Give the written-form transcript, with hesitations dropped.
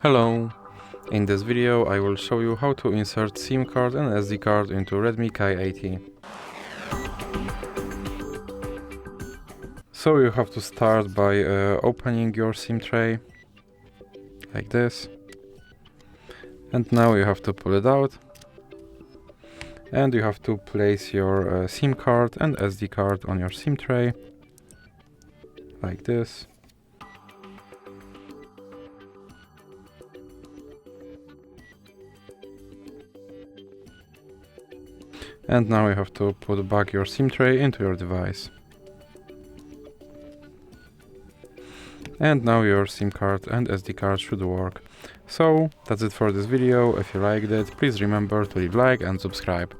Hello! In this video I will show you how to insert SIM card and SD card into Redmi K80. So you have to start by opening your SIM tray, like this. And now you have to pull it out. And you have to place your SIM card and SD card on your SIM tray, like this. And now you have to put back your SIM tray into your device. And now your SIM card and SD card should work. So that's it for this video. If you liked it, please remember to leave a like and subscribe.